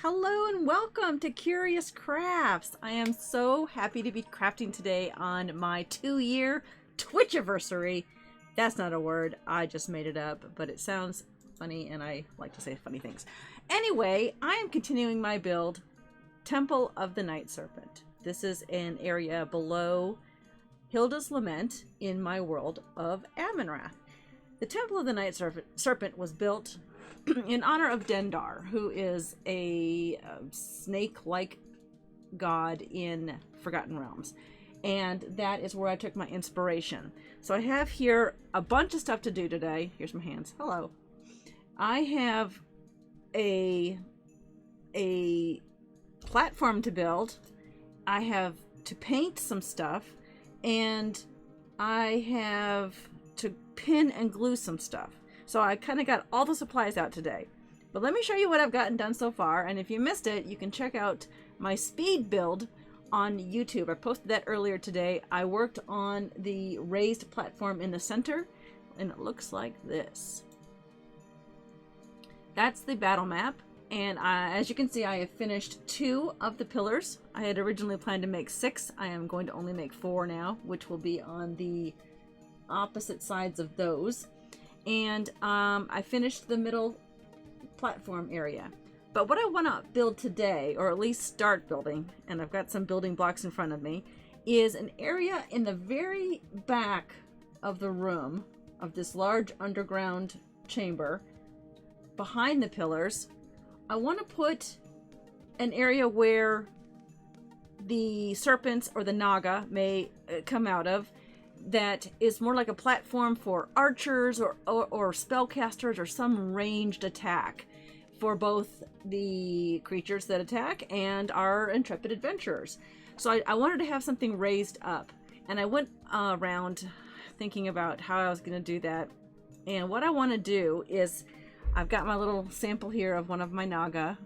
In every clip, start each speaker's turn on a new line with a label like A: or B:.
A: Hello and welcome to Curious Crafts. I am so happy to be crafting today on my 2-year Twitchiversary. That's not a word, I just made it up, but it sounds funny and I like to say funny things. Anyway, I am continuing my build, Temple of the Night Serpent. This is an area below Hilda's Lament in my world of Amonrath. The Temple of the Night Serpent was built in honor of Dendar, who is a snake-like god in Forgotten Realms. And that is where I took my inspiration. So I have here a bunch of stuff to do today. Here's my hands. Hello. I have a platform to build. I have to paint some stuff. And I have to pin and glue some stuff. So I kind of got all the supplies out today. But let me show you what I've gotten done so far. And if you missed it, you can check out my speed build on YouTube. I posted that earlier today. I worked on the raised platform in the center, and it looks like this. That's the battle map. And as you can see, I have finished 2 of the pillars. I had originally planned to make 6. I am going to only make 4 now, which will be on the opposite sides of those. And I finished the middle platform area. But what I want to build today, or at least start building, and I've got some building blocks in front of me, is an area in the very back of the room of this large underground chamber behind the pillars. I want to put an area where the serpents or the naga may come out of, that is more like a platform for archers or spellcasters or some ranged attack for both the creatures that attack and our intrepid adventurers. So I wanted to have something raised up, and I went around thinking about how I was going to do that. And what I want to do is, I've got my little sample here of one of my naga.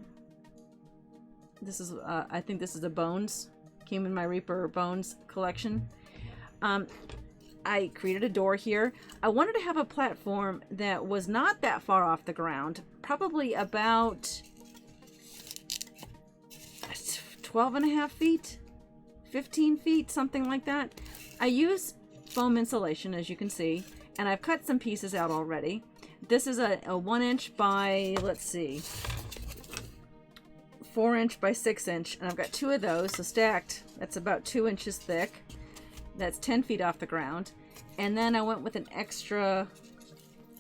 A: This is I think this is a bones, came in my Reaper bones collection. I created a door here. I wanted to have a platform that was not that far off the ground, probably about 12.5 feet, 15 feet, something like that. I use foam insulation, as you can see, and I've cut some pieces out already. This is a 1 inch by, let's see, 4 inch by 6 inch, and I've got 2 of those, so stacked, that's about 2 inches thick. That's 10 feet off the ground. And then I went with an extra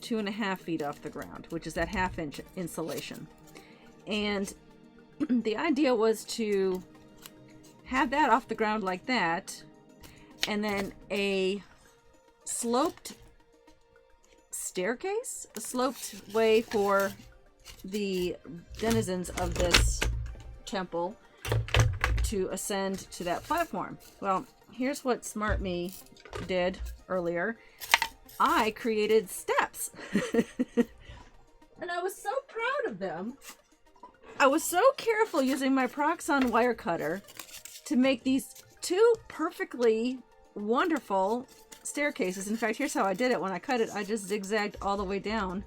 A: 2.5 feet off the ground, which is that 1/2 inch insulation. And the idea was to have that off the ground like that, and then a sloped staircase, a sloped way for the denizens of this temple to ascend to that platform. Well, here's what smart me did earlier. I created steps. And I was so proud of them. I was so careful using my Proxxon wire cutter to make these 2 perfectly wonderful staircases. In fact, here's how I did it. When I cut it, I just zigzagged all the way down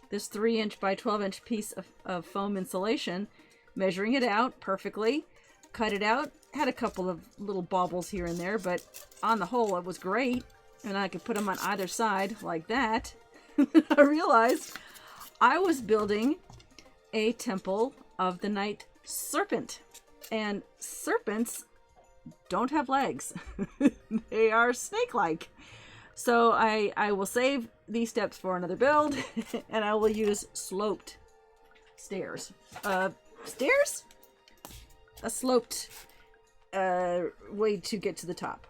A: this 3 inch by 12 inch piece of foam insulation, measuring it out perfectly, cut it out. Had a couple of little baubles here and there, but on the whole, it was great. And I could put them on either side like that. I realized I was building a Temple of the Night Serpent. And serpents don't have legs. They are snake-like. So I will save these steps for another build, and I will use sloped stairs. Stairs? A sloped way to get to the top.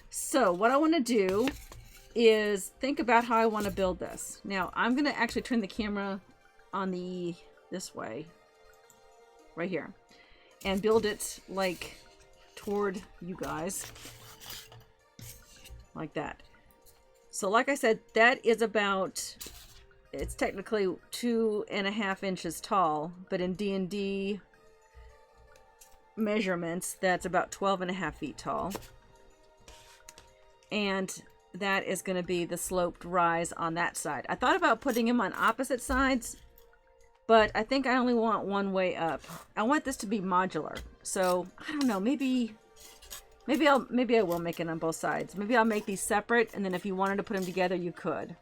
A: So what I want to do is think about how I want to build this. Now I'm going to actually turn the camera on this way, right here, and build it like toward you guys, like that. So like I said, that is about, it's technically 2.5 inches tall, but in D&D measurements, that's about 12.5 feet tall. And that is going to be the sloped rise on that side. I thought about putting them on opposite sides, but I think I only want one way up. I want this to be modular. So I don't know, maybe I will make it on both sides. Maybe I'll make these separate, and then if you wanted to put them together, you could.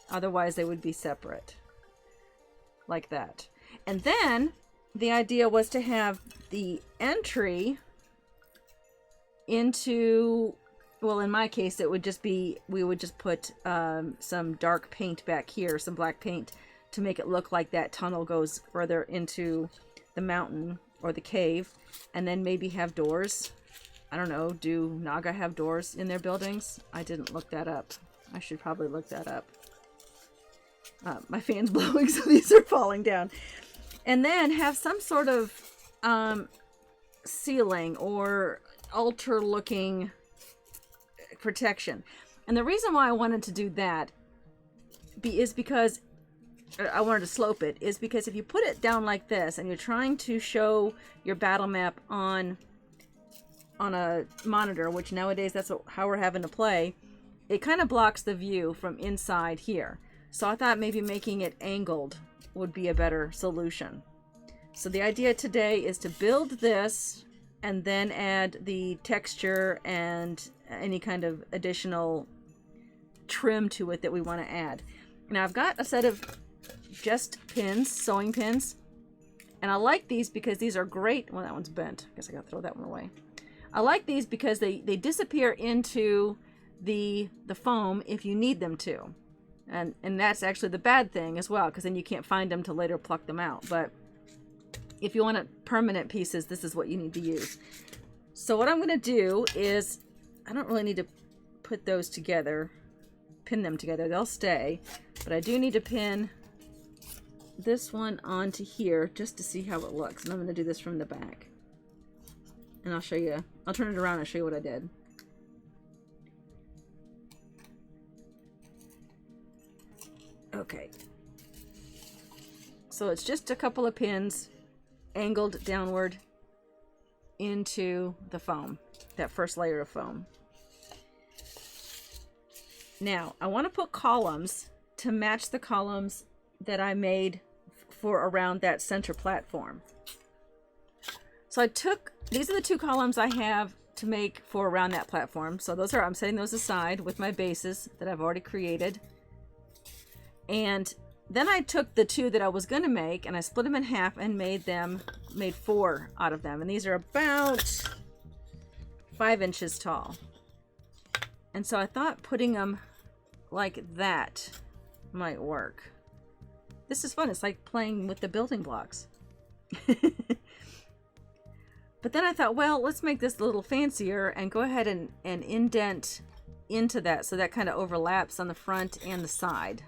A: Otherwise, they would be separate. Like that. And then, the idea was to have the entry into... Well, in my case, it would just be... We would just put some dark paint back here, some black paint, to make it look like that tunnel goes further into the mountain or the cave. And then maybe have doors. I don't know, do Naga have doors in their buildings? I didn't look that up. I should probably look that up. My fan's blowing, so these are falling down. And then have some sort of ceiling or altar looking protection. And the reason why I wanted to do that is because I wanted to slope it, is because if you put it down like this and you're trying to show your battle map on a monitor, which nowadays that's how we're having to play, it kind of blocks the view from inside here. So I thought maybe making it angled would be a better solution. So the idea today is to build this and then add the texture and any kind of additional trim to it that we want to add. Now I've got a set of just pins, sewing pins, and I like these because these are great. Well, that one's bent. I guess I gotta throw that one away. I like these because they disappear into the foam if you need them to. And that's actually the bad thing as well, because then you can't find them to later pluck them out. But if you want permanent pieces, this is what you need to use. So what I'm going to do is, I don't really need to put those together, pin them together. They'll stay. But I do need to pin this one onto here just to see how it looks. And I'm going to do this from the back. And I'll show you. I'll turn it around and show you what I did. Okay. So it's just a couple of pins angled downward into the foam, that first layer of foam. Now, I want to put columns to match the columns that I made for around that center platform. So I took, these are the two columns I have to make for around that platform. So those are, I'm setting those aside with my bases that I've already created. And then I took the two that I was going to make and I split them in half and made 4 out of them. And these are about 5 inches tall. And so I thought putting them like that might work. This is fun. It's like playing with the building blocks. But then I thought, well, let's make this a little fancier and go ahead and indent into that so that kind of overlaps on the front and the side.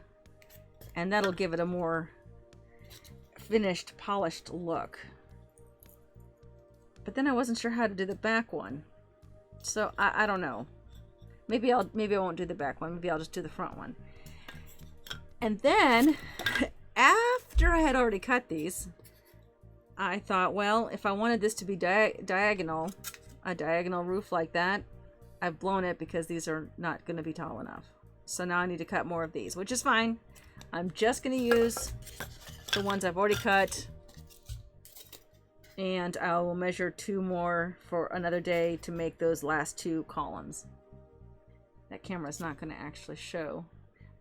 A: And that'll give it a more finished, polished look. But then I wasn't sure how to do the back one. So I don't know. Maybe I won't do the back one. Maybe I'll just do the front one. And then after I had already cut these, I thought, well, if I wanted this to be diagonal, a diagonal roof like that, I've blown it because these are not going to be tall enough. So now I need to cut more of these, which is fine. I'm just going to use the ones I've already cut. And I will measure 2 more for another day to make those last 2 columns. That camera's not going to actually show.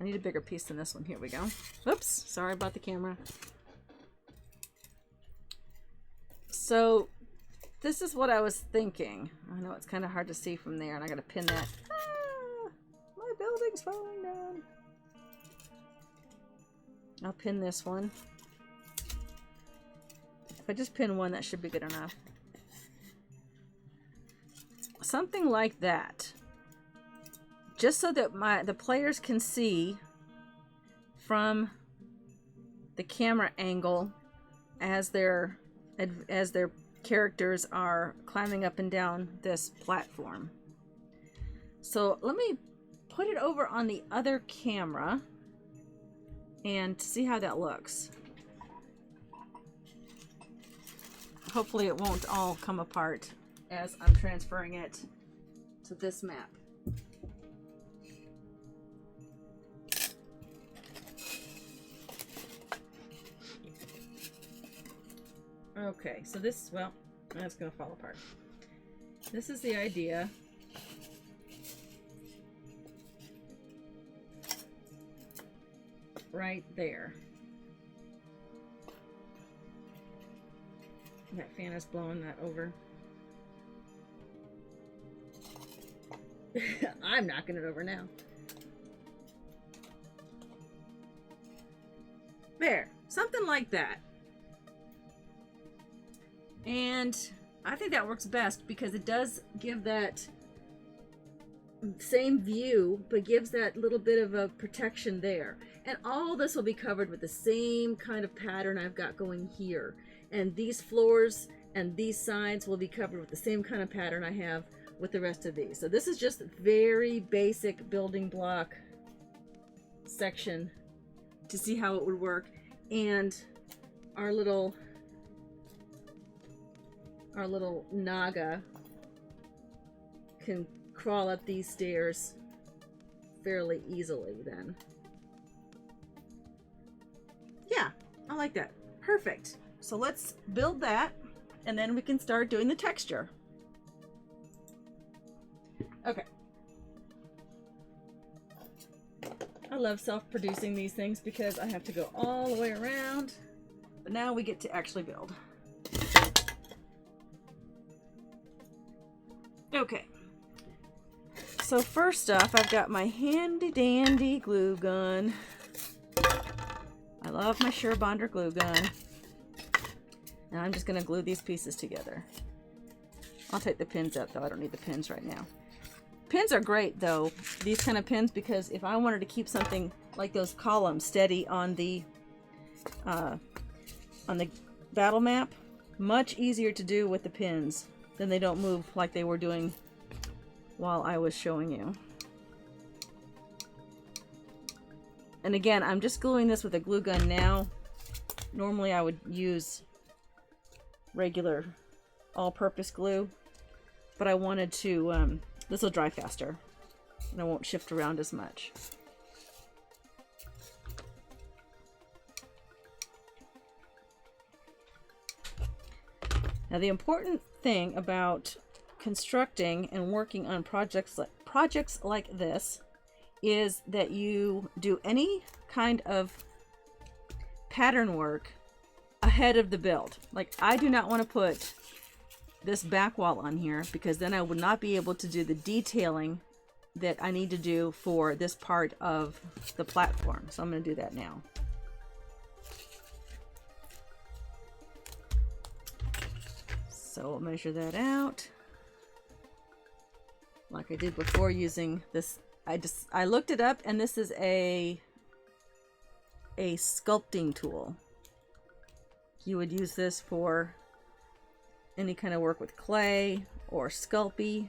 A: I need a bigger piece than this one. Here we go. Oops, sorry about the camera. So this is what I was thinking. I know it's kind of hard to see from there, and I got to pin that. Ah, my building's falling down. I'll pin this one. If I just pin one, that should be good enough. Something like that. Just so that the players can see from the camera angle as their characters are climbing up and down this platform. So let me put it over on the other camera and see how that looks. Hopefully it won't all come apart as I'm transferring it to this map. Okay, so this, well, that's going to fall apart. This is the idea. Right there. That fan is blowing that over. I'm knocking it over now. There, something like that. And I think that works best because it does give that same view, but gives that little bit of a protection there. And all this will be covered with the same kind of pattern I've got going here. And these floors and these sides will be covered with the same kind of pattern I have with the rest of these. So this is just very basic building block section to see how it would work. And our little Naga can crawl up these stairs fairly easily then. Yeah, I like that. Perfect. So let's build that and then we can start doing the texture. Okay. I love self-producing these things because I have to go all the way around, but now we get to actually build. Okay. So first off, I've got my handy dandy glue gun. I love my Surebonder glue gun. And I'm just going to glue these pieces together. I'll take the pins out though. I don't need the pins right now. Pins are great though, these kind of pins, because if I wanted to keep something like those columns steady on the battle map, much easier to do with the pins. Then they don't move like they were doing while I was showing you. And again, I'm just gluing this with a glue gun now. Normally I would use regular all-purpose glue, but I wanted to, this will dry faster and I won't shift around as much. Now the important thing about constructing and working on projects like this is that you do any kind of pattern work ahead of the build. Like, I do not want to put this back wall on here because then I would not be able to do the detailing that I need to do for this part of the platform. So I'm going to do that now. So I'll measure that out like I did before using this. I looked it up, and this is a sculpting tool. You would use this for any kind of work with clay or Sculpey.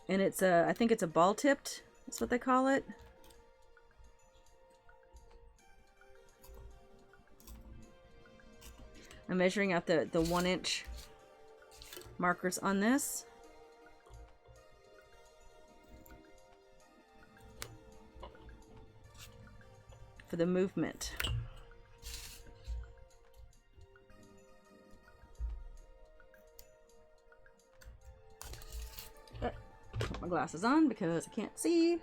A: And it's a, I think it's a ball tipped, that's what they call it. I'm measuring out the 1-inch markers on this. For the movement. Put my glasses on because I can't see.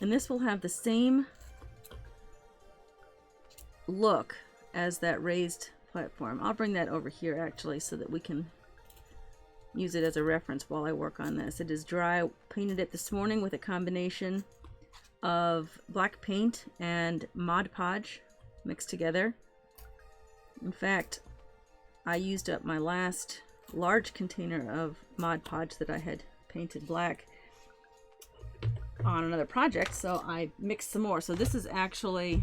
A: And this will have the same look as that raised platform. I'll bring that over here actually so that we can use it as a reference while I work on this. It is dry. Painted it this morning with a combination of black paint and Mod Podge mixed together. In fact, I used up my last large container of Mod Podge that I had painted black on another project, so I mixed some more. So this is actually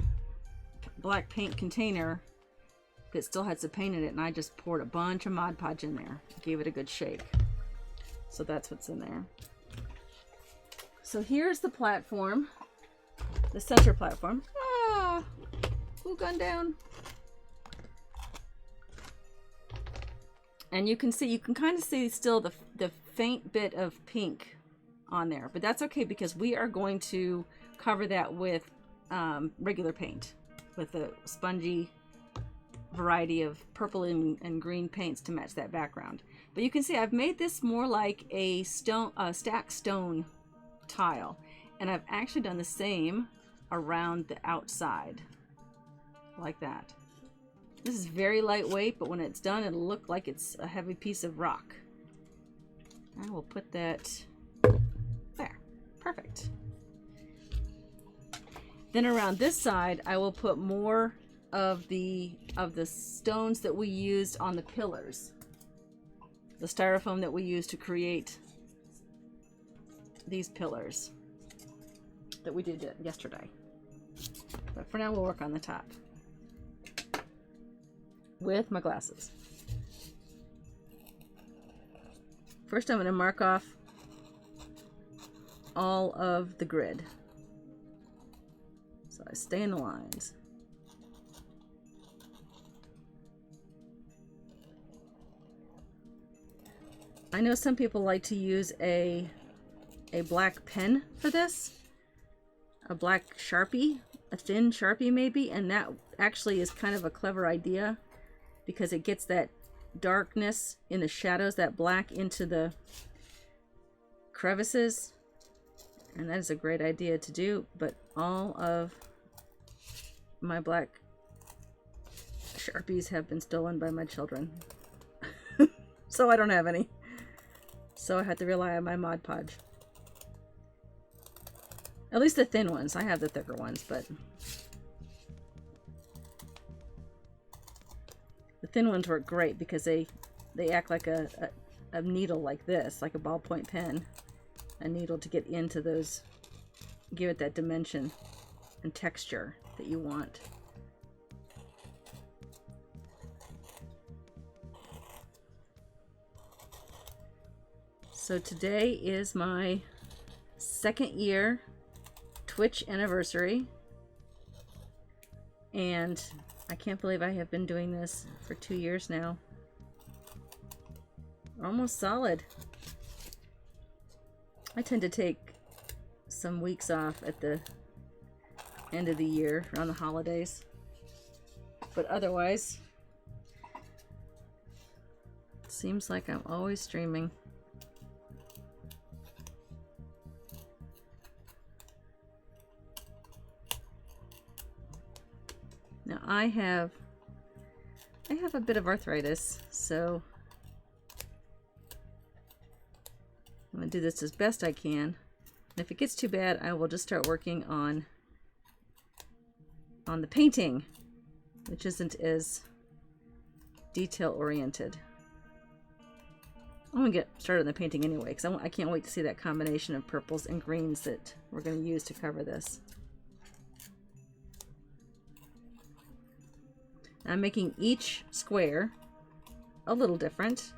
A: black paint container that still had some paint in it, and I just poured a bunch of Mod Podge in there, gave it a good shake. So that's what's in there. So here's the platform, the center platform. Ah, glue gun down. And you can see, you can kind of see still the faint bit of pink on there, but that's okay because we are going to cover that with regular paint, with a spongy variety of purple and green paints to match that background. But you can see I've made this more like a stacked stone tile, and I've actually done the same around the outside like that. This is very lightweight, but when it's done, it'll look like it's a heavy piece of rock. I will put that there. Perfect. Then around this side, I will put more of the stones that we used on the pillars. The styrofoam that we used to create these pillars that we did yesterday. But for now, we'll work on the top with my glasses. First, I'm going to mark off all of the grid, so I stay in the lines. I know some people like to use a black pen for this, a black Sharpie, a thin Sharpie maybe, and that actually is kind of a clever idea because it gets that darkness in the shadows, that black into the crevices, and that is a great idea to do. But all of my black Sharpies have been stolen by my children. So I don't have any, so I had to rely on my Mod Podge. At least the thin ones. I have the thicker ones, but the thin ones work great because they act like a needle like this, like a ballpoint pen. A needle to get into those, give it that dimension and texture that you want. So today is my 2nd year Twitch anniversary, and I can't believe I have been doing this for 2 years now. Almost solid. I tend to take some weeks off at the end of the year around the holidays, but otherwise it seems like I'm always streaming. Now I have a bit of arthritis, so I'm going to do this as best I can. And if it gets too bad, I will just start working on the painting, which isn't as detail oriented. I'm going to get started on the painting anyway, because I can't wait to see that combination of purples and greens that we're going to use to cover this. I'm making each square a little different,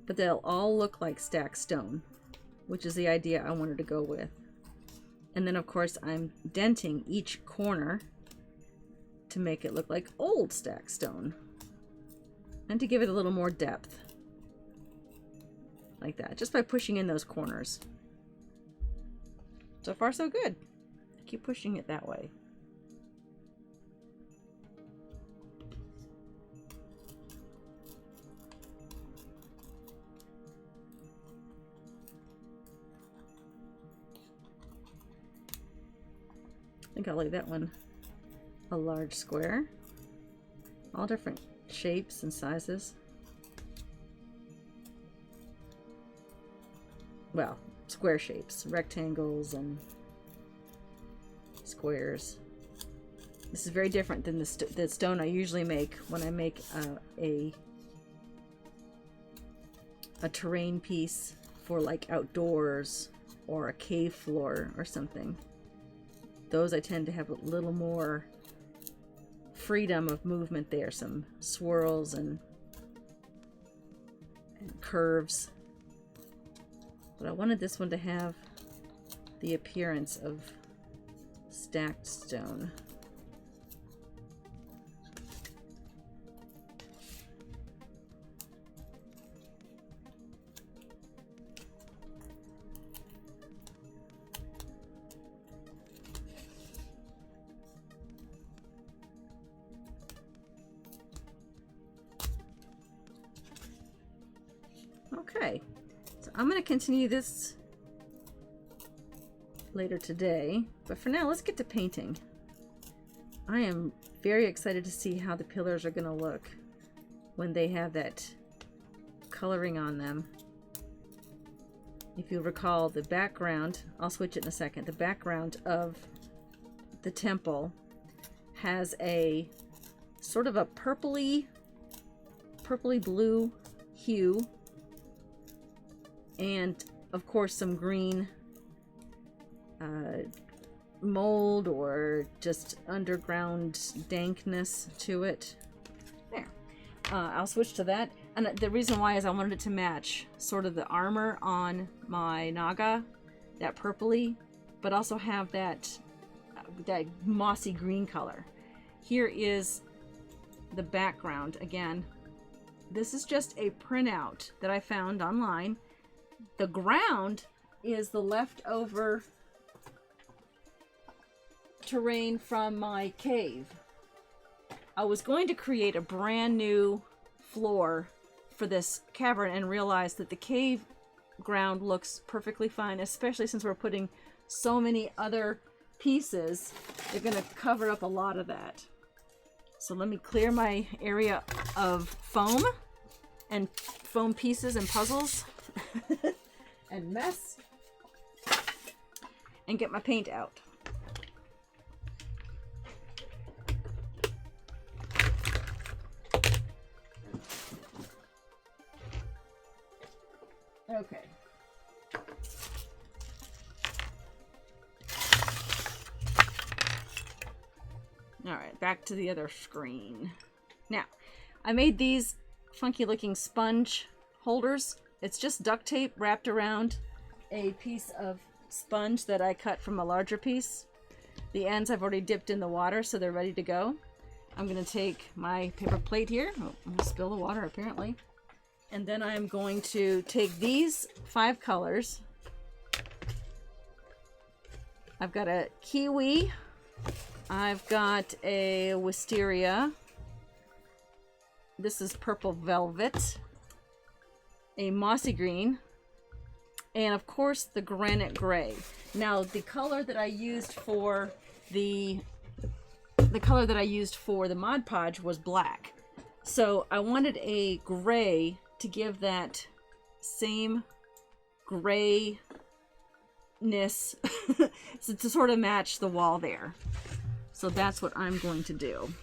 A: but they'll all look like stacked stone, which is the idea I wanted to go with. And then of course I'm denting each corner to make it look like old stacked stone and to give it a little more depth, like that, just by pushing in those corners. So far so good. Keep pushing it that way. I think I'll leave that one a large square. All different shapes and sizes. Well, square shapes, rectangles and squares. This is very different than the stone I usually make when I make a terrain piece for like outdoors or a cave floor or something. Those I tend to have a little more freedom of movement there, some swirls and curves. But I wanted this one to have the appearance of stacked stone. Okay, so I'm going to continue this later today, but for now let's get to painting. I am very excited to see how the pillars are going to look when they have that coloring on them. If you recall, the background, I'll switch it in a second, the background of the temple has a sort of a purpley blue hue, and of course some green mold or just underground dankness to it. There. I'll switch to that. And the reason why is I wanted it to match sort of the armor on my Naga, that purpley, but also have that mossy green color. Here is the background. Again, this is just a printout that I found online. The ground is the leftover terrain from my cave. I was going to create a brand new floor for this cavern and realized that the cave ground looks perfectly fine, especially since we're putting so many other pieces. They're going to cover up a lot of that. So let me clear my area of foam and foam pieces and puzzles and mess and get my paint out. Okay. All right, back to the other screen. Now, I made these funky looking sponge holders. It's just duct tape wrapped around a piece of sponge that I cut from a larger piece. The ends I've already dipped in the water, so they're ready to go. I'm going to take my paper plate here. Oh, I'm going to spill the water apparently. And then I'm going to take these 5 colors. I've got a kiwi. I've got a wisteria. This is purple velvet. A mossy green. And of course the granite gray. Now the color that I used for the Mod Podge was black. So I wanted a gray to give that same grayness so to sort of match the wall there. So that's what I'm going to do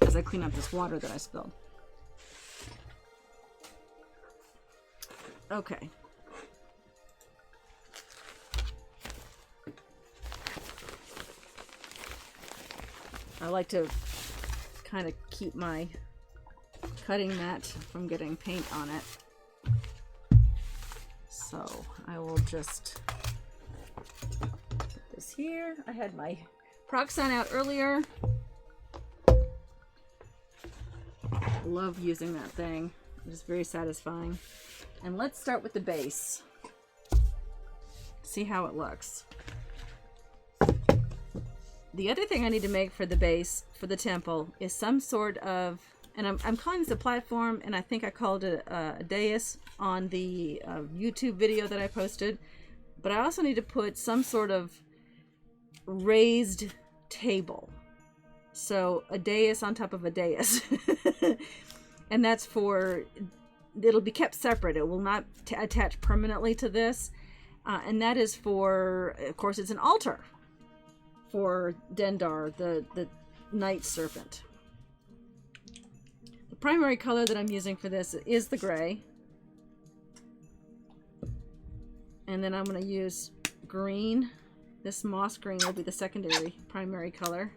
A: as I clean up this water that I spilled. Okay. I like to kind of keep my cutting mat from getting paint on it. So I will just put this here. I had my Proxon out earlier. Love using that thing. It is very satisfying. And let's start with the base. See how it looks. The other thing I need to make for the base for the temple is some sort of, and I'm calling this a platform, and I think I called it a dais on the YouTube video that I posted. But I also need to put some sort of raised table. So a dais on top of a dais. And that's for, it'll be kept separate. It will not attach permanently to this. And that is for, of course, it's an altar for Dendar, the night serpent. The primary color that I'm using for this is the gray. And then I'm going to use green. This moss green will be the secondary primary color.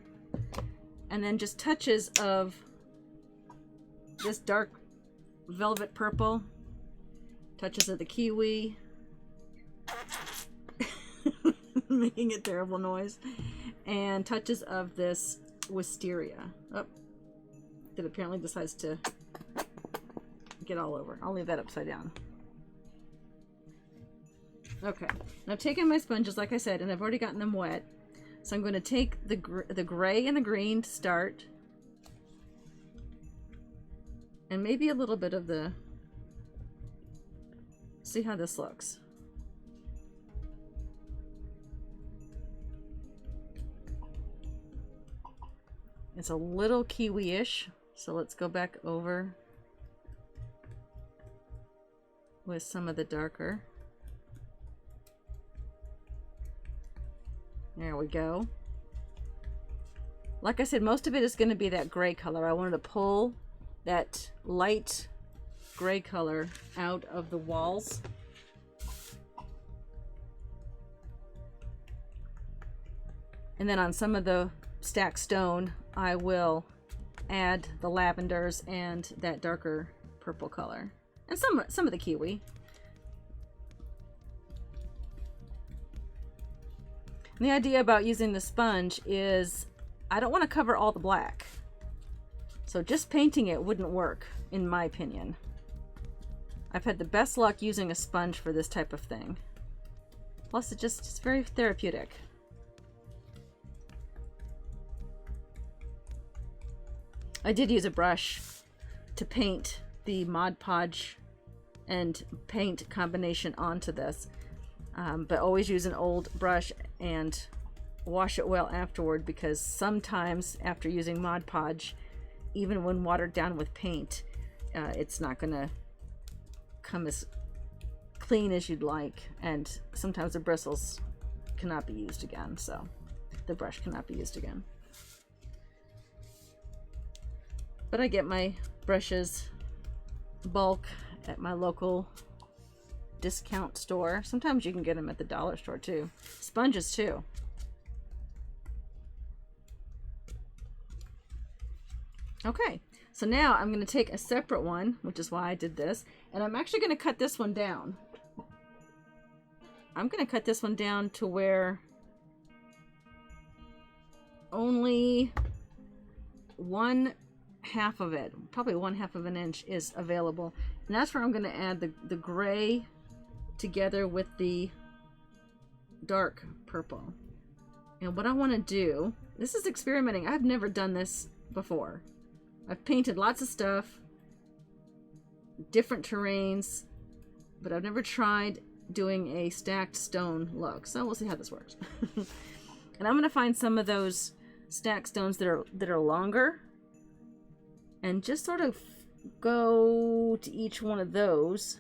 A: And then just touches of this dark velvet purple, touches of the kiwi, making a terrible noise, and touches of this wisteria. Oh, that apparently decides to get all over. I'll leave that upside down. Okay, now I've taken my sponges, like I said, and I've already gotten them wet. So I'm going to take the gray and the green to start. And maybe a little bit of the see how this looks. It's a little kiwi-ish, so let's go back over with some of the darker. There we go. Like I said, most of it is going to be that gray color. I wanted to pull that light gray color out of the walls. And then on some of the stacked stone, I will add the lavenders and that darker purple color. And some of the kiwi. And the idea about using the sponge is I don't want to cover all the black. So just painting it wouldn't work, in my opinion. I've had the best luck using a sponge for this type of thing. Plus it's very therapeutic. I did use a brush to paint the Mod Podge and paint combination onto this. But always use an old brush and wash it well afterward, because sometimes after using Mod Podge, even when watered down with paint, it's not gonna come as clean as you'd like, and sometimes the bristles cannot be used again, so the brush cannot be used again. But I get my brushes bulk at my local discount store. Sometimes you can get them at the dollar store too. Sponges too. Okay, so now I'm going to take a separate one, which is why I did this, and I'm actually going to cut this one down. I'm going to cut this one down to where only 1/2 of it, probably 1/2 of an inch, is available. And that's where I'm going to add the gray together with the dark purple. And what I want to do, this is experimenting. I've never done this before. I've painted lots of stuff, different terrains, but I've never tried doing a stacked stone look. So we'll see how this works. And I'm going to find some of those stacked stones that are longer, and just sort of go to each one of those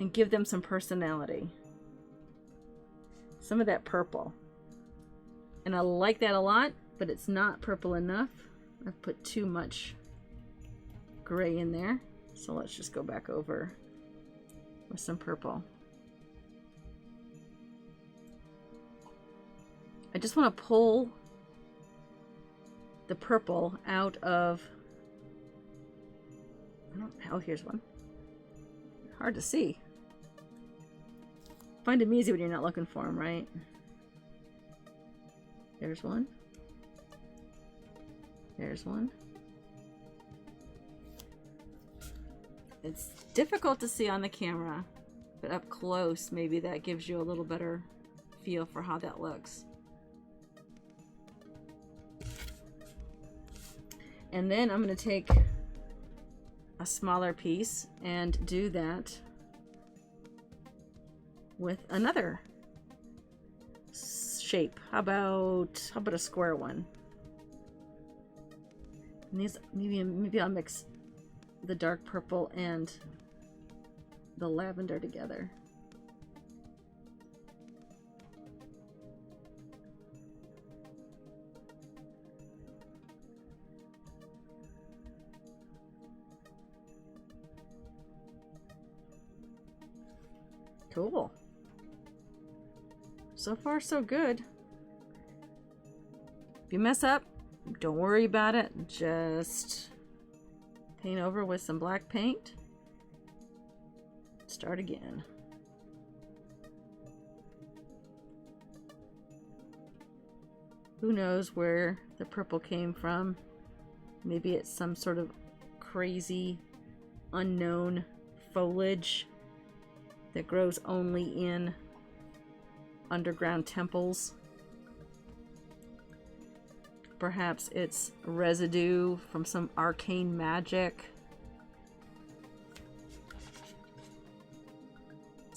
A: and give them some personality. Some of that purple. And I like that a lot, but it's not purple enough. I've put too much gray in there. So let's just go back over with some purple. I just want to pull the purple out of, oh, here's one. Hard to see. Find them easy when you're not looking for them, right? There's one. There's one. It's difficult to see on the camera, but up close, maybe that gives you a little better feel for how that looks. And then I'm going to take a smaller piece and do that with another shape. How about a square one? And these, maybe I'll mix the dark purple and the lavender together. Cool. So far, so good. If you mess up, don't worry about it. Just paint over with some black paint. Start again. Who knows where the purple came from? Maybe it's some sort of crazy, unknown foliage that grows only in underground temples. Perhaps it's residue from some arcane magic.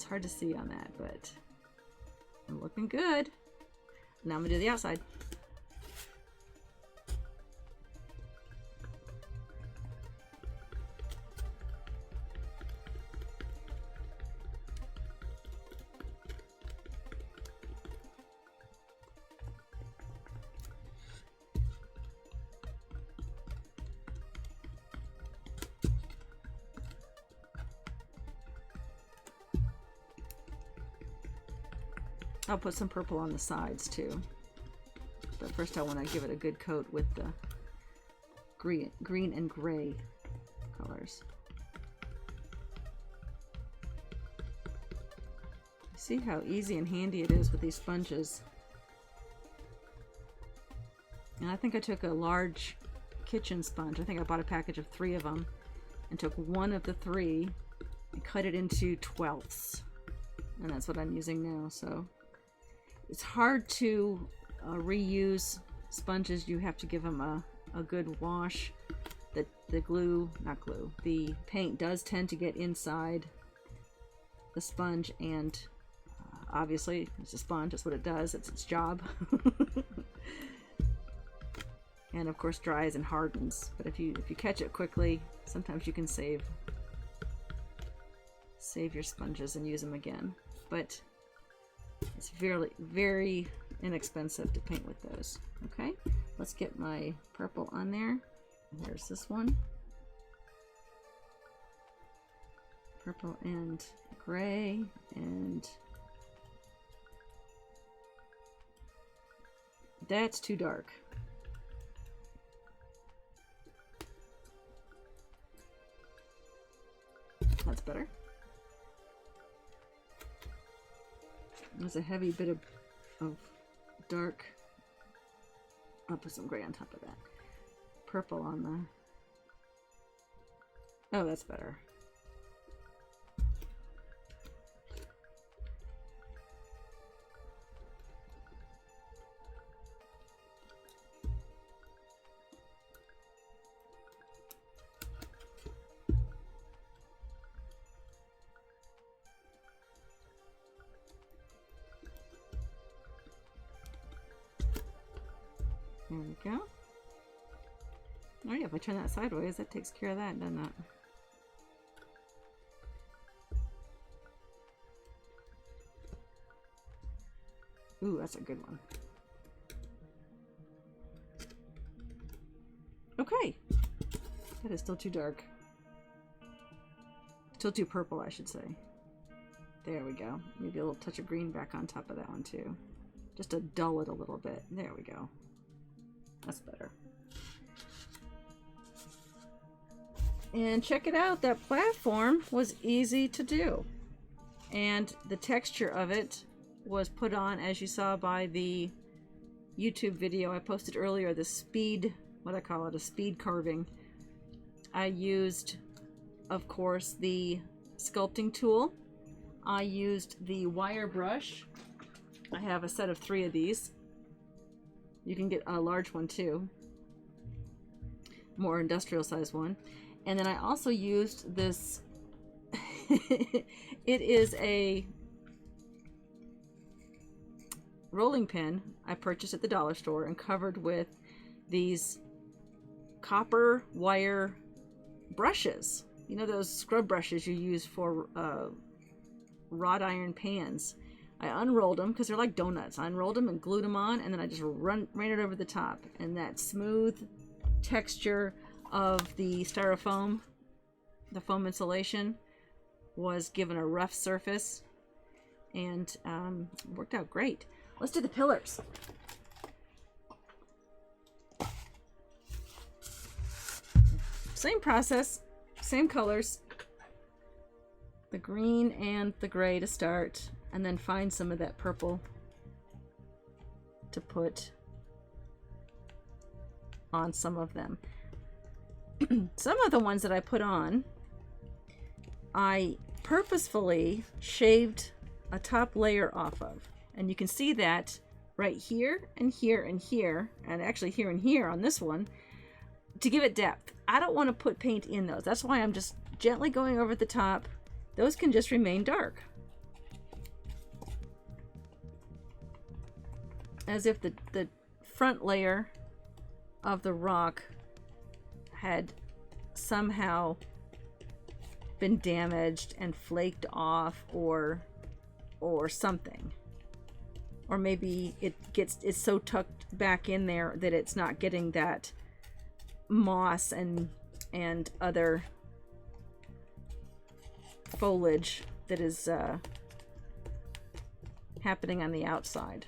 A: hard to see on that, but I'm looking good. Now I'm gonna do the outside. I'll put some purple on the sides too. But first I want to give it a good coat with the green and gray colors. See how easy and handy it is with these sponges. And I think I took a large kitchen sponge. I think I bought a package of 3 of them and took one of the 3 and cut it into 12ths. And that's what I'm using now. So it's hard to reuse sponges. You have to give them a good wash. The glue, not glue, the paint does tend to get inside the sponge, and obviously it's a sponge, that's what it does, it's its job. And of course dries and hardens, but if you catch it quickly, sometimes you can save your sponges and use them again. But it's very, very inexpensive to paint with those. Okay, let's get my purple on there. Here's this one. Purple and gray, and that's too dark. That's better. There's a heavy bit of dark. I'll put some gray on top of that. Purple on the... Oh, that's better. There we go. Oh yeah, if I turn that sideways, that takes care of that, doesn't it? Ooh, that's a good one. Okay. That is still too dark. Still too purple, I should say. There we go. Maybe a little touch of green back on top of that one too. Just to dull it a little bit. There we go. That's better. And check it out, that platform was easy to do. And the texture of it was put on, as you saw by the YouTube video I posted earlier, the speed, what I call it, a speed carving. I used, of course, the sculpting tool. I used the wire brush. I have a set of 3 of these. You can get a large one too, more industrial size one. And then I also used this, it is a rolling pin I purchased at the dollar store and covered with these copper wire brushes. You know those scrub brushes you use for wrought iron pans. I unrolled them because they're like donuts. I unrolled them and glued them on, and then I just ran it over the top. And that smooth texture of the styrofoam, the foam insulation, was given a rough surface, and worked out great. Let's do the pillars. Same process, same colors. The green and the gray to start, and then find some of that purple to put on some of them. Some of the ones that I put on, I purposefully shaved a top layer off of. And you can see that right here and here and here, and actually here and here on this one, to give it depth. I don't want to put paint in those. That's why I'm just gently going over the top. Those can just remain dark. as if the front layer of the rock had somehow been damaged and flaked off, or something. Or maybe it's so tucked back in there that it's not getting that moss and other foliage that is happening on the outside.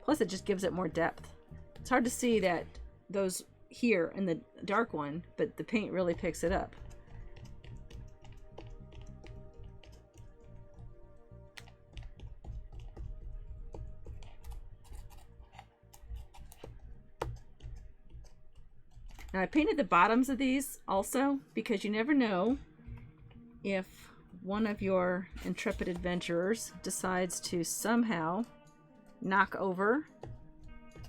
A: Plus, it just gives it more depth. It's hard to see that those here in the dark one, but the paint really picks it up. Now I painted the bottoms of these also because you never know if one of your intrepid adventurers decides to somehow knock over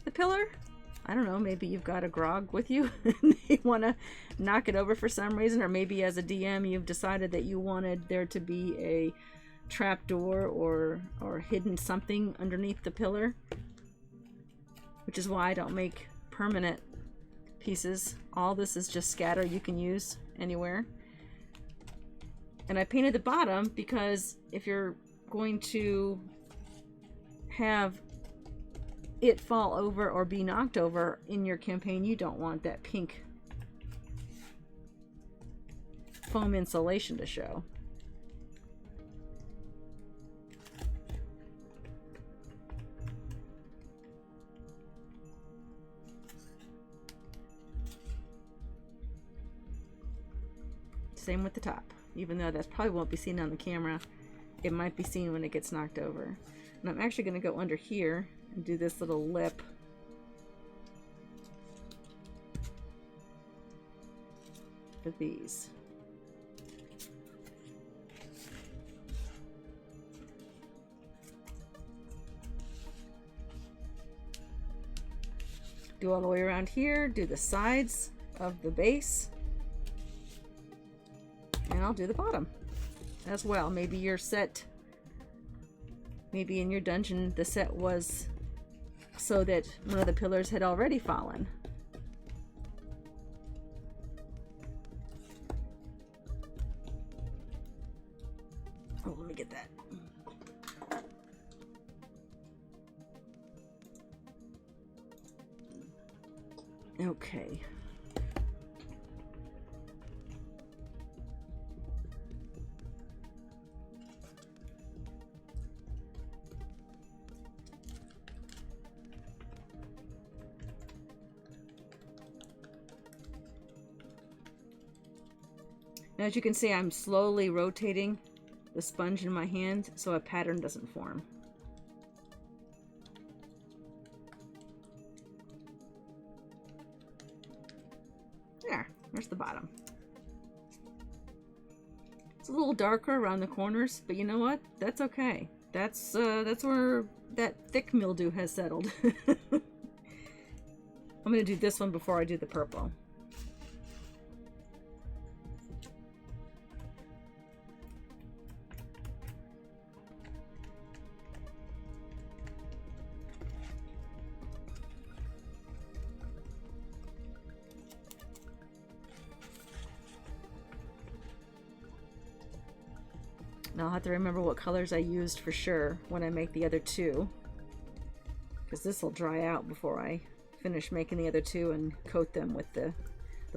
A: the pillar. I don't know, maybe you've got a grog with you and they want to knock it over for some reason, or maybe as a DM you've decided that you wanted there to be a trapdoor or hidden something underneath the pillar, which is why I don't make permanent pieces. All this is just scatter you can use anywhere. And I painted the bottom because if you're going to have it fall over or be knocked over in your campaign, you don't want that pink foam insulation to show. Same with the top, even though that probably won't be seen on the camera. It might be seen when it gets knocked over. And I'm actually going to go under here and do this little lip. For these. Do all the way around here, do the sides of the base. And I'll do the bottom as well. Maybe your set, maybe in your dungeon, the set was so that one of the pillars had already fallen. Oh, let me get that. Okay. Now, as you can see, I'm slowly rotating the sponge in my hand so a pattern doesn't form. There's the bottom. It's a little darker around the corners, but you know what? That's okay. That's where that thick mildew has settled. I'm gonna do this one before I do the purple. Now I'll have to remember what colors I used for sure when I make the other two, because this will dry out before I finish making the other two and coat them with the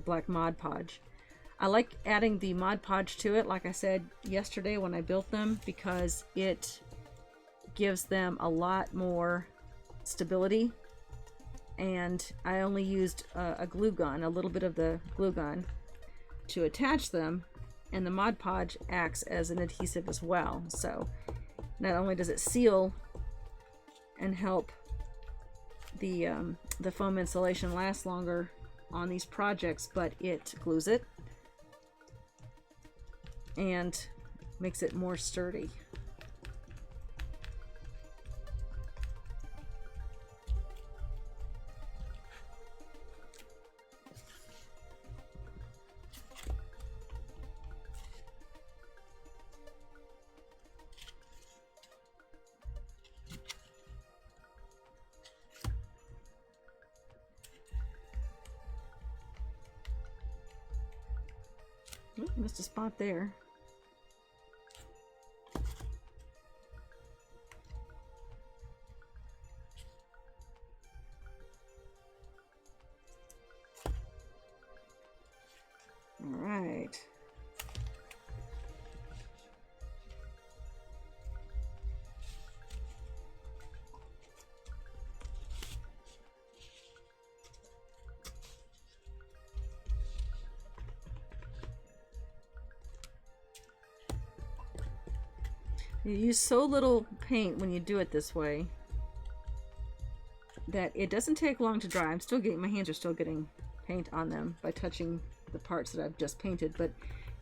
A: black Mod Podge. I like adding the Mod Podge to it, like I said yesterday when I built them, because it gives them a lot more stability. And I only used a glue gun, a little bit of the glue gun to attach them. And the Mod Podge acts as an adhesive as well. So not only does it seal and help the foam insulation last longer on these projects, but it glues it and makes it more sturdy. Ooh, missed a spot there. All right. You use so little paint when you do it this way that it doesn't take long to dry. My hands are still getting paint on them by touching the parts that I've just painted, but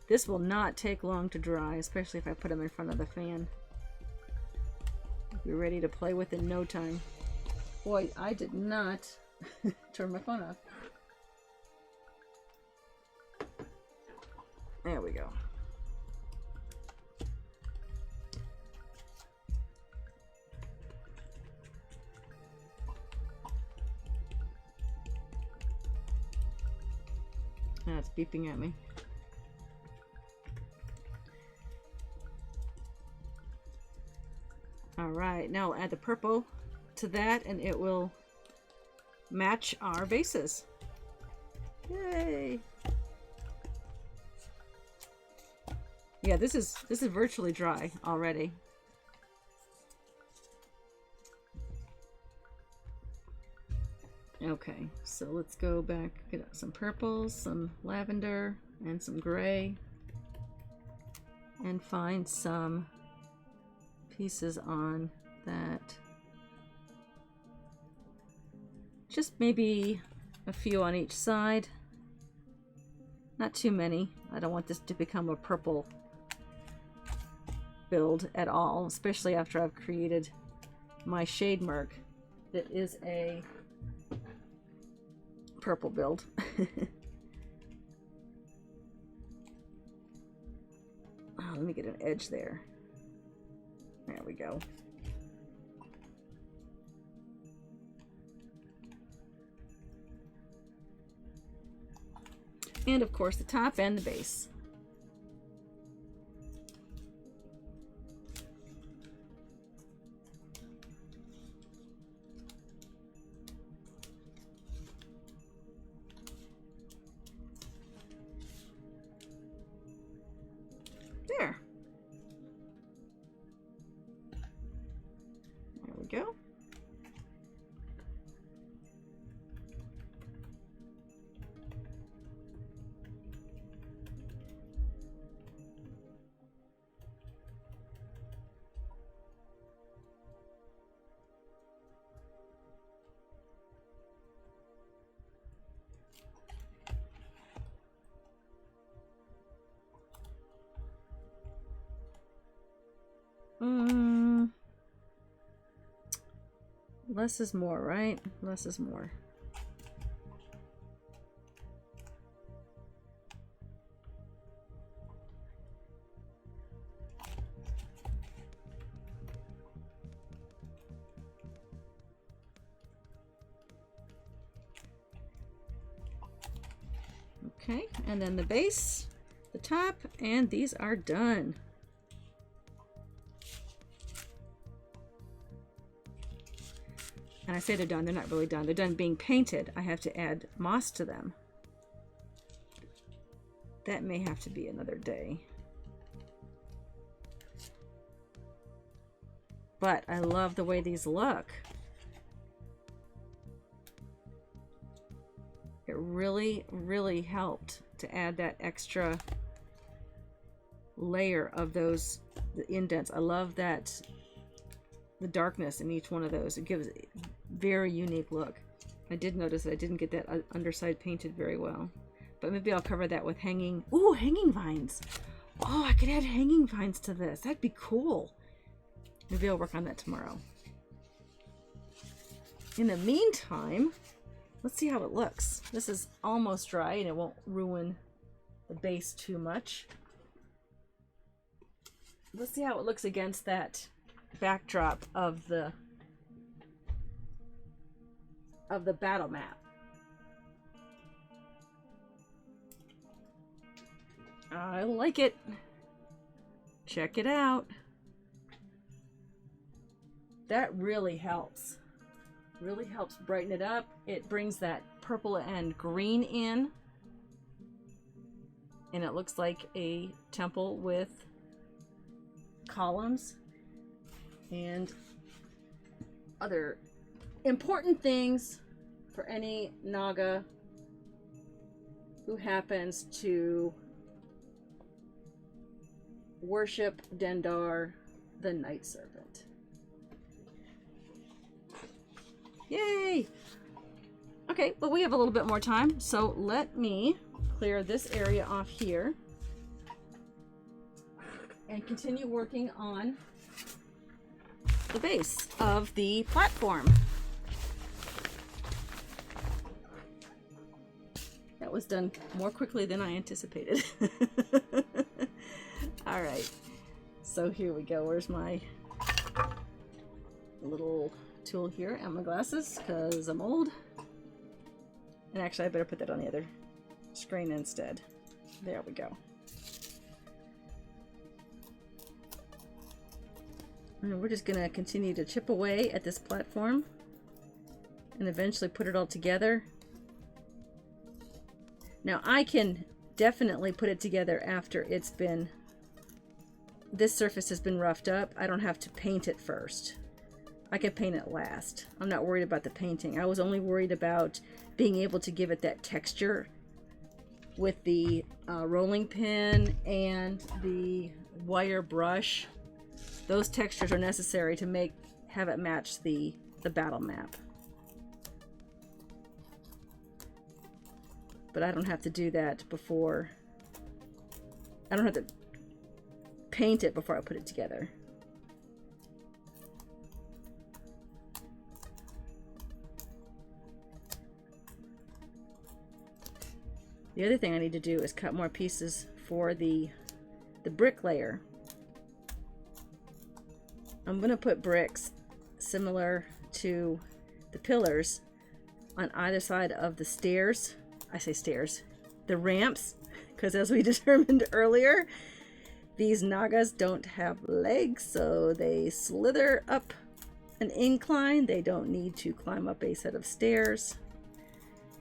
A: this will not take long to dry, especially if I put them in front of the fan. You're ready to play with in no time. Boy, I did not turn my phone off. There we go. Now it's beeping at me. All right, now I'll add the purple to that and it will match our bases. Yay! Yeah, this is virtually dry already. Okay, so let's go back, get some purples, some lavender, and some gray, and find some pieces on that. Just maybe a few on each side. Not too many. I don't want this to become a purple build at all, especially after I've created my shade mark that is a purple build. Oh, let me get an edge there. There we go. And of course the top and the base. There. There we go. Less is more, right? Less is more. Okay, and then the base, the top, and these are done. And I say they're done, they're not really done. They're done being painted. I have to add moss to them. That may have to be another day. But I love the way these look. It really, really helped to add that extra layer of those the indents. I love that the darkness in each one of those. It gives a very unique look. I did notice that I didn't get that underside painted very well, but maybe I'll cover that with hanging. Ooh, hanging vines. Oh, I could add hanging vines to this. That'd be cool. Maybe I'll work on that tomorrow. In the meantime, let's see how it looks. This is almost dry and it won't ruin the base too much. Let's see how it looks against that backdrop of the battle map. I like it. Check it out. That really helps. Really helps brighten it up. It brings that purple and green in. And it looks like a temple with columns and other important things for any Naga who happens to worship Dendar, the Night Serpent. Yay! Okay, well, we have a little bit more time, so let me clear this area off here and continue working on the base of the platform. That was done more quickly than I anticipated. All right, so here we go. Where's my little tool here and my glasses, because I'm old. And actually I better put that on the other screen instead. There we go. And we're just gonna continue to chip away at this platform and eventually put it all together. Now I can definitely put it together after it's been, this surface has been roughed up. I don't have to paint it first. I can paint it last. I'm not worried about the painting. I was only worried about being able to give it that texture with the rolling pin and the wire brush. Those textures are necessary to have it match the battle map. But I don't have to do that before. I don't have to paint it before I put it together. The other thing I need to do is cut more pieces for the brick layer. I'm going to put bricks similar to the pillars on either side of the stairs. I say stairs, the ramps, because as we determined earlier, these Nagas don't have legs, so they slither up an incline. They don't need to climb up a set of stairs.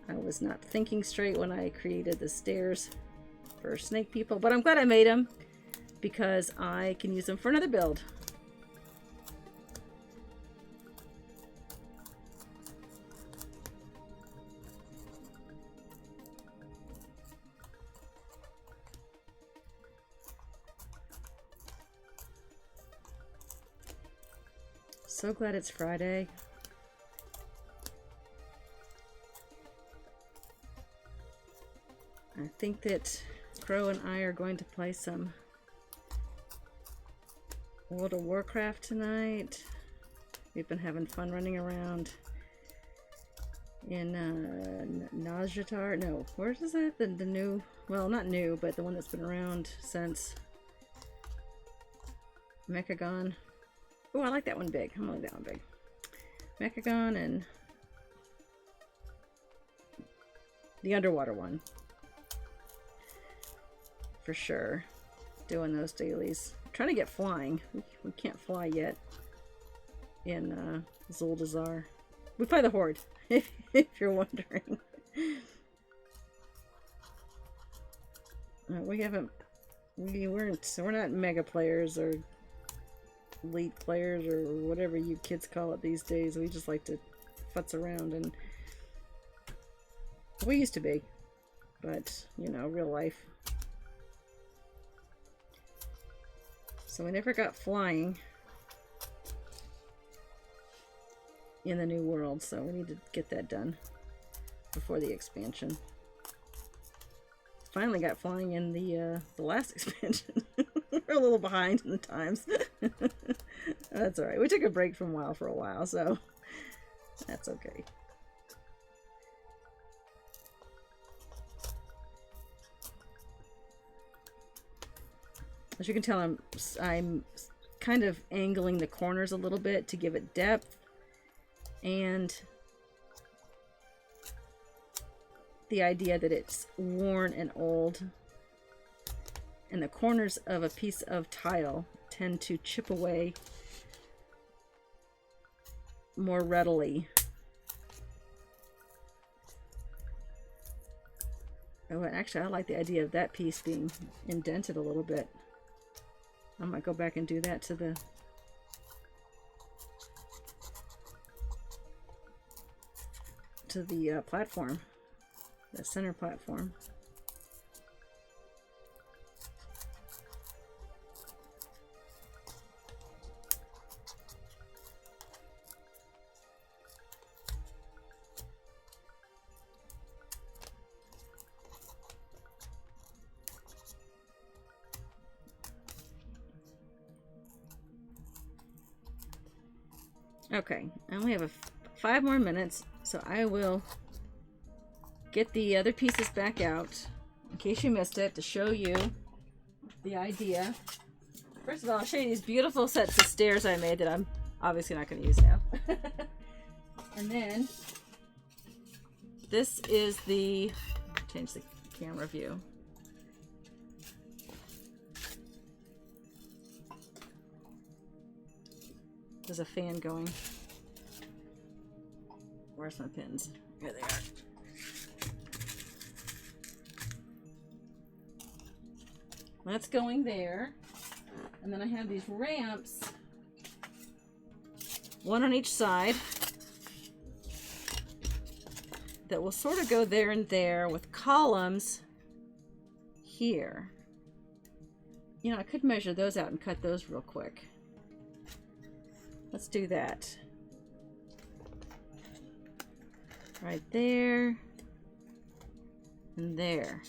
A: I was not thinking straight when I created the stairs for snake people, but I'm glad I made them because I can use them for another build. So glad it's Friday. I think that Crow and I are going to play some World of Warcraft tonight. We've been having fun running around in Najjatar. No, where is that? The new, well, not new, but the one that's been around since Mechagon. Oh, I like that one big. I'm gonna like that one big. Mechagon and the underwater one. For sure. Doing those dailies. I'm trying to get flying. We can't fly yet in Zuldazar. We play the Horde, if you're wondering. We're not mega players or elite players or whatever you kids call it these days. We just like to futz around, and we used to be, but you know, real life. So we never got flying in the new world, so we need to get that done before the expansion. Finally got flying in the last expansion. We're a little behind in the times. That's alright. We took a break from WoW for a while, so that's okay. As you can tell, I'm kind of angling the corners a little bit to give it depth and the idea that it's worn and old. and the corners of a piece of tile tend to chip away more readily. Oh, and actually I like the idea of that piece being indented a little bit. I might go back and do that to the platform, the center platform. Okay, I only have 5 more minutes, so I will get the other pieces back out in case you missed it, to show you the idea. First of all, I'll show you these beautiful sets of stairs I made that I'm obviously not going to use now. And then this is the, change the camera view. There's a fan going. Where's my pins? Here they are. That's going there. And then I have these ramps, one on each side, that will sort of go there and there with columns here. You know, I could measure those out and cut those real quick. Let's do that. Right there and there.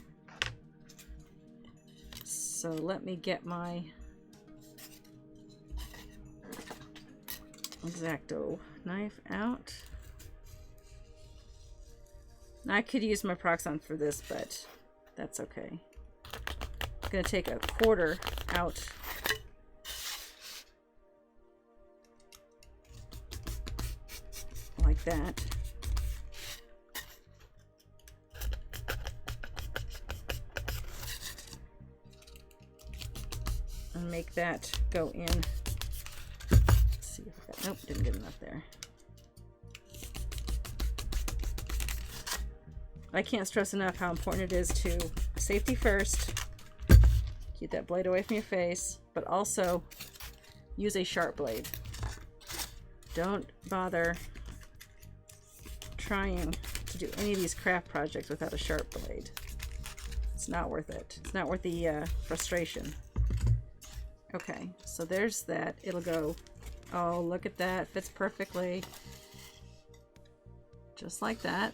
A: So let me get my X-Acto knife out. Now, I could use my Proxxon for this, but that's okay. I'm gonna take a quarter out. Like that. And make that go in. Let's see if I got, nope, didn't get enough there. I can't stress enough how important it is to safety first. Keep that blade away from your face, but also use a sharp blade. Don't bother trying to do any of these craft projects without a sharp blade. It's not worth it. It's not worth the frustration. Okay, so there's that. It'll go, oh, look at that. Fits perfectly. Just like that.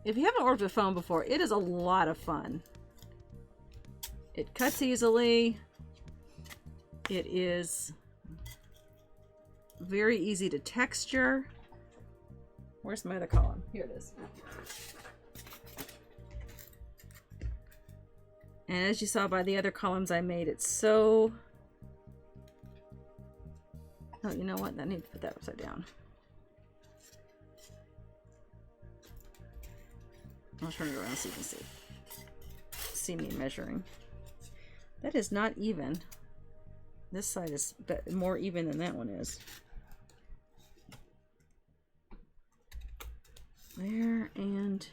A: If you haven't worked with foam before, it is a lot of fun. It cuts easily. It is very easy to texture. Where's my other column? Here it is. And as you saw by the other columns I made, it's so... Oh, you know what? I need to put that upside down. I'll turn it around so you can see me measuring. That is not even. This side is more even than that one is. There and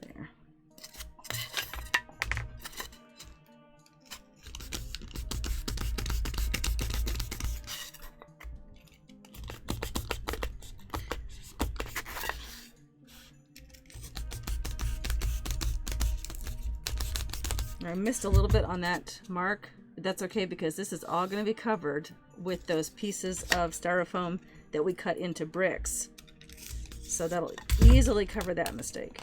A: there. I missed a little bit on that mark, but that's okay because this is all going to be covered with those pieces of styrofoam that we cut into bricks. So that'll easily cover that mistake.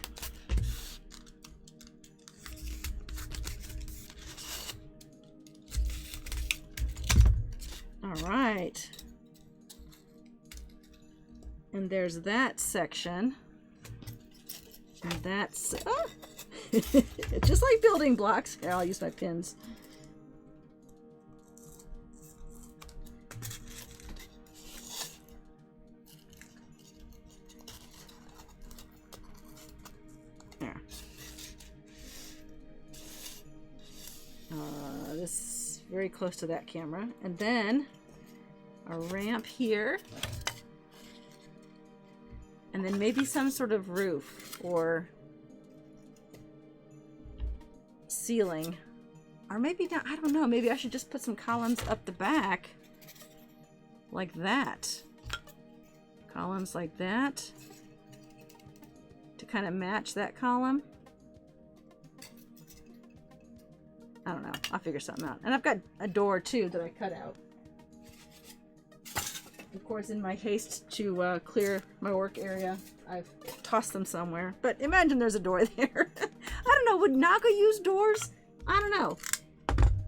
A: All right. And there's that section. And that's... Oh! Just like building blocks. Here, I'll use my pins. There. very close to that camera. And then a ramp here. And then maybe some sort of roof or ceiling. Or maybe not, I don't know. Maybe I should just put some columns up the back. Like that. Columns like that. To kind of match that column. I don't know. I'll figure something out. And I've got a door too that I cut out. Of course, in my haste to clear my work area, I've tossed them somewhere. But imagine there's a door there. I don't know. Would Naga use doors? I don't know.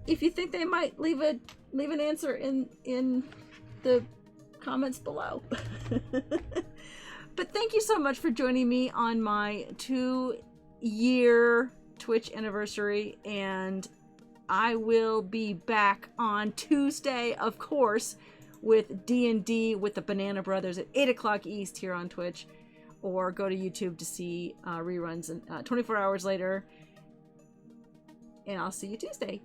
A: If you think they might leave an answer in the comments below. But thank you so much for joining me on my 2-year Twitch anniversary, and I will be back on Tuesday, of course, with D&D with the Banana Brothers at 8 o'clock East here on Twitch, or go to YouTube to see reruns 24 hours later, and I'll see you Tuesday.